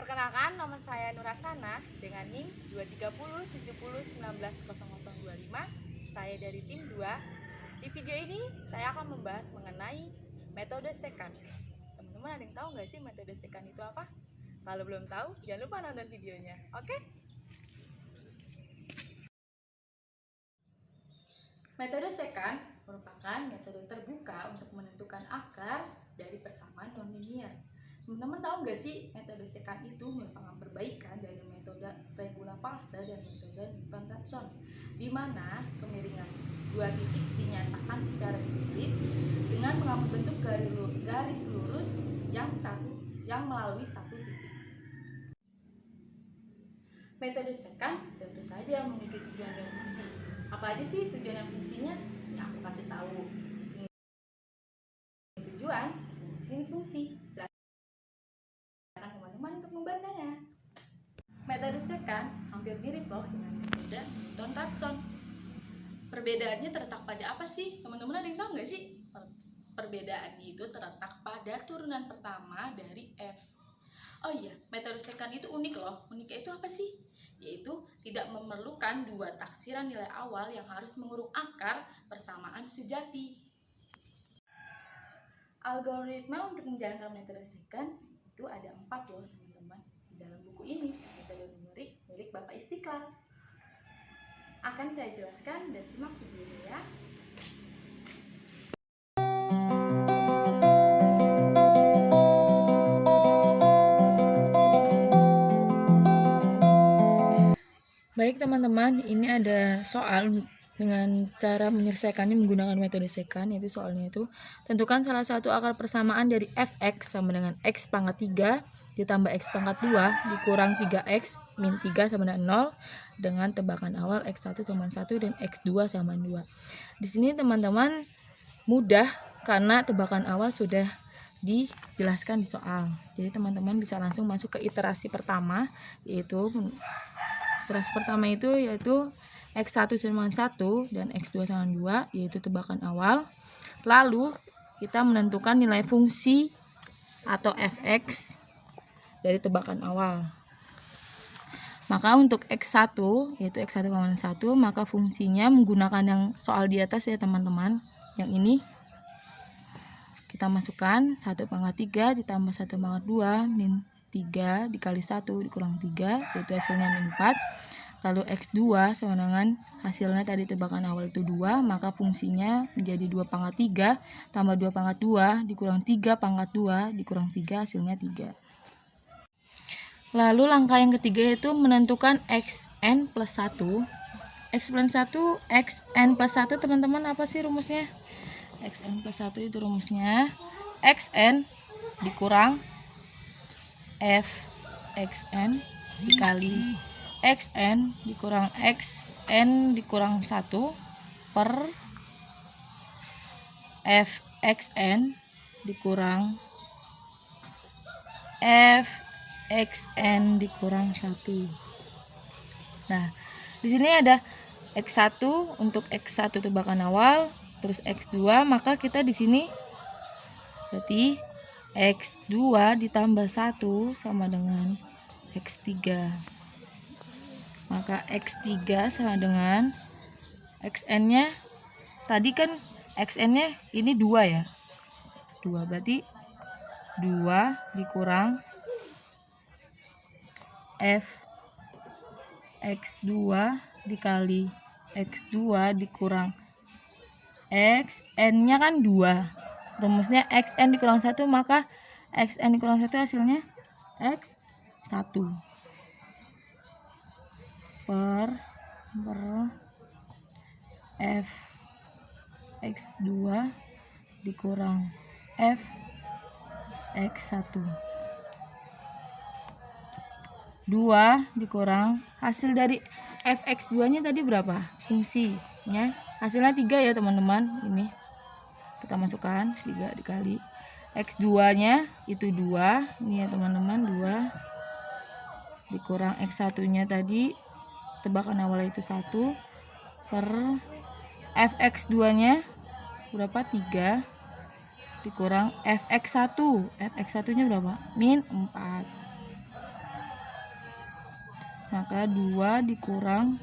Perkenalkan, nama saya Nurasana dengan NIM 23070190025. Saya dari tim 2. Di video ini saya akan membahas mengenai metode secant. Teman-teman ada yang tahu nggak sih metode secant itu apa? Kalau belum tahu, jangan lupa nonton videonya. Oke? Metode secant merupakan metode terbuka untuk menentukan akar dari persamaan non-linear. Teman-teman tahu nggak sih metode secant itu merupakan perbaikan dari metode regula fase dan metode Newton-Raphson, di mana kemiringan dua titik dinyatakan secara diskrit dengan mengambil bentuk garis lurus yang melalui satu titik. Metode secant tentu saja memiliki tujuan dan fungsi. Apa aja sih tujuan dan fungsinya? Yang aku kasih tahu. Sini tujuan, sini fungsi. Silakan teman-teman untuk membacanya. Metode secant hampir mirip loh dengan metode Newton-Raphson. Perbedaannya terletak pada apa sih? Teman-teman ada yang tahu nggak sih? Perbedaannya itu terletak pada turunan pertama dari F. Oh iya, metode secant itu unik loh. Uniknya itu apa sih? Yaitu tidak memerlukan dua taksiran nilai awal yang harus mengurung akar persamaan sejati. Algoritma untuk menjalankan metode secant itu ada 4 loh teman-teman di dalam buku ini, metode numerik milik Bapak Istiqlal. Akan saya jelaskan dan simak videonya ya. Baik teman-teman, ini ada soal dengan cara menyelesaikannya menggunakan metode secant, yaitu soalnya itu tentukan salah satu akar persamaan dari fx sama dengan x pangkat 3 ditambah x pangkat 2 dikurang 3x min 3 sama dengan 0 dengan tebakan awal x1 sama 1 dan x2 sama 2. Di sini teman-teman mudah karena tebakan awal sudah dijelaskan di soal. Jadi teman-teman bisa langsung masuk ke iterasi pertama, yaitu iterasi pertama yaitu X1 sama 1 dan X2 sama 2, yaitu tebakan awal. Lalu kita menentukan nilai fungsi atau fx dari tebakan awal. Maka untuk X1 yaitu X1, 1, maka fungsinya menggunakan yang soal di atas ya teman-teman. Yang ini kita masukkan 1 pangkat 3 ditambah 1 pangkat 2 min 3 dikali 1 dikurang 3, yaitu hasilnya min 4. Lalu X2 sama dengan hasilnya tadi tebakan awal itu 2, maka fungsinya menjadi 2 pangkat 3 tambah 2 pangkat 2 dikurang 3 pangkat 2 dikurang 3, hasilnya 3. Lalu langkah yang ketiga itu menentukan Xn plus 1. Xn plus 1 teman-teman apa sih rumusnya? Xn plus 1 itu rumusnya Xn dikurang F Xn dikali Xn dikurang Xn dikurang 1 per F Xn dikurang F Xn dikurang 1. Nah, di sini ada X1 untuk X1 tebakan awal, terus X2, maka kita di sini berarti X2 ditambah 1 sama dengan X3. Maka X3 sama dengan Xn-nya tadi kan Xn-nya ini 2 ya. 2 berarti 2 dikurang F X2 dikali X2 dikurang Xn-nya kan 2. Rumusnya Xn dikurang 1, maka Xn dikurang 1 hasilnya X1 per F X2 dikurang F X1. 2 dikurang hasil dari Fx2 nya tadi berapa? Fungsinya hasilnya 3 ya teman-teman. Ini kita masukkan 3 dikali X2 nya itu 2. Ini ya teman-teman, 2 dikurang X1 nya tadi tebakan awal itu 1 per Fx2 nya berapa? 3 dikurang Fx1. Fx1 nya berapa? Min 4. maka 2 dikurang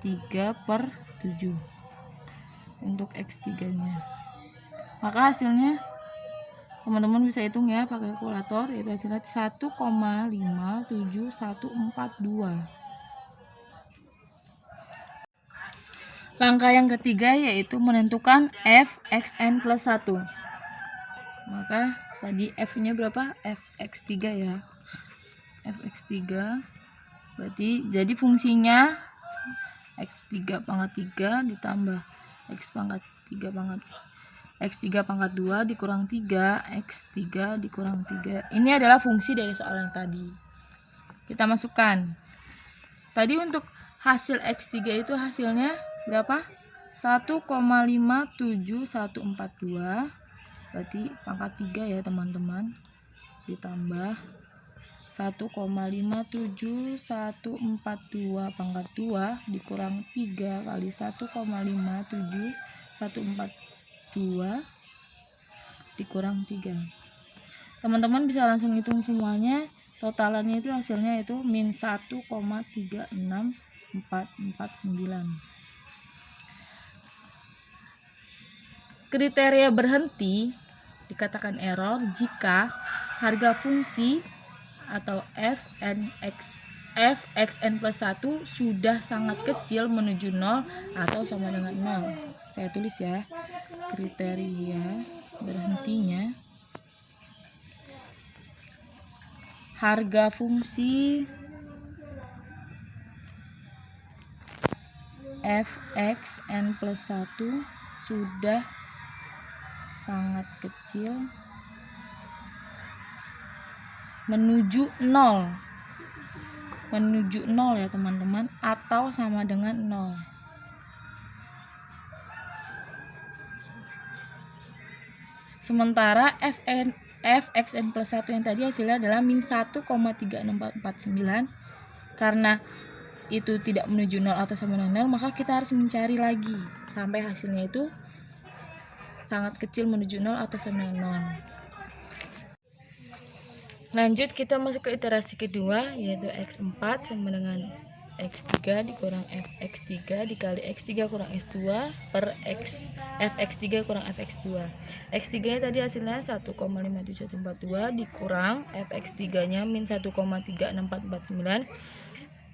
3/7 untuk X3 nya. Maka hasilnya teman-teman bisa hitung ya pakai kalkulator, itu hasilnya 1,57142. Langkah yang ketiga yaitu menentukan fxn plus 1. Maka tadi f-nya berapa? Fx3 ya. Fx3 berarti jadi fungsinya x3 pangkat 3 ditambah x pangkat 3 pangkat x3 pangkat 2 dikurang 3 x3 dikurang 3. Ini adalah fungsi dari soal yang tadi. Kita masukkan. Tadi untuk hasil x3 itu hasilnya berapa? 1,57142. Berarti pangkat 3 ya teman-teman. Ditambah 1,57142 pangkat 2 dikurang 3 kali 1,57142 dikurang 3. Teman-teman bisa langsung hitung semuanya. Totalannya itu hasilnya itu min 1,36449. Kriteria berhenti dikatakan error jika harga fungsi atau fxn plus 1 sudah sangat kecil menuju 0 atau sama dengan 0. Saya tulis ya, kriteria berhentinya harga fungsi fxn plus 1 sudah sangat kecil menuju 0 ya teman-teman, atau sama dengan 0. Sementara fxn plus 1 yang tadi hasilnya adalah min 1,36449. Karena itu tidak menuju 0 atau sama dengan 0, maka kita harus mencari lagi sampai hasilnya itu sangat kecil menuju 0 atau sama dengan 0. Lanjut kita masuk ke iterasi kedua, yaitu x4 sama dengan x3 dikurang fx3 dikali x3 kurang x2 per fx3 kurang fx2. X3 nya tadi hasilnya 1,57142 dikurang fx3 nya min 1,36449.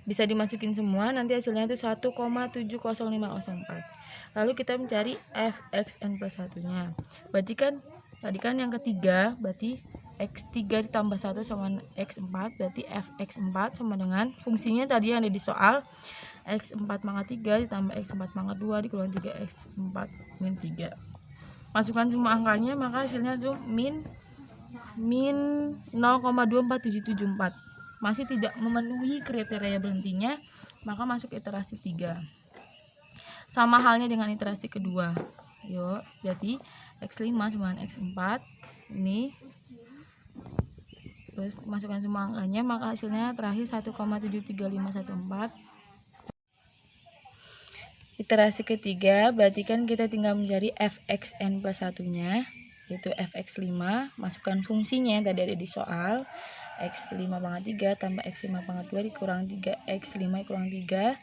Bisa dimasukin semua, nanti hasilnya itu 1,70504. Lalu kita mencari fxn plus 1 nya. Berarti kan tadi kan yang ketiga, berarti x3 ditambah 1 sama x4, berarti fx4 sama dengan fungsinya tadi yang ada di soal x4 pangkat 3 ditambah x4 pangkat 2 dikurang 3x4 min 3. Masukkan semua angkanya, maka hasilnya itu min 0,24774. Masih tidak memenuhi kriteria berhentinya, maka masuk iterasi 3. Sama halnya dengan iterasi kedua. Yuk, berarti x5 sama dengan x4 ini. Terus masukkan semua angkanya, maka hasilnya terakhir 1,73514. Iterasi ketiga, berarti kan kita tinggal mencari fxn plus 1 nya, yaitu fx5. Masukkan fungsinya yang tadi ada di soal, x5 pangkat 3 tambah x5 pangkat 2 dikurang 3x5 kurang 3.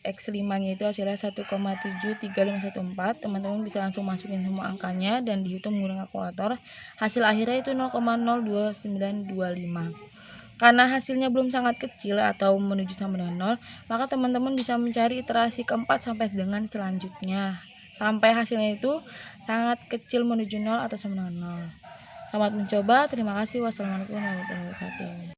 X5 nya itu hasilnya 1,73514. Teman-teman bisa langsung masukin semua angkanya dan dihitung menggunakan kalkulator. Hasil akhirnya itu 0,02925. Karena hasilnya belum sangat kecil atau menuju sama dengan 0, maka teman-teman bisa mencari iterasi keempat sampai dengan selanjutnya, sampai hasilnya itu sangat kecil menuju 0 atau sama dengan 0. Selamat mencoba. Terima kasih. Wassalamualaikum warahmatullahi wabarakatuh.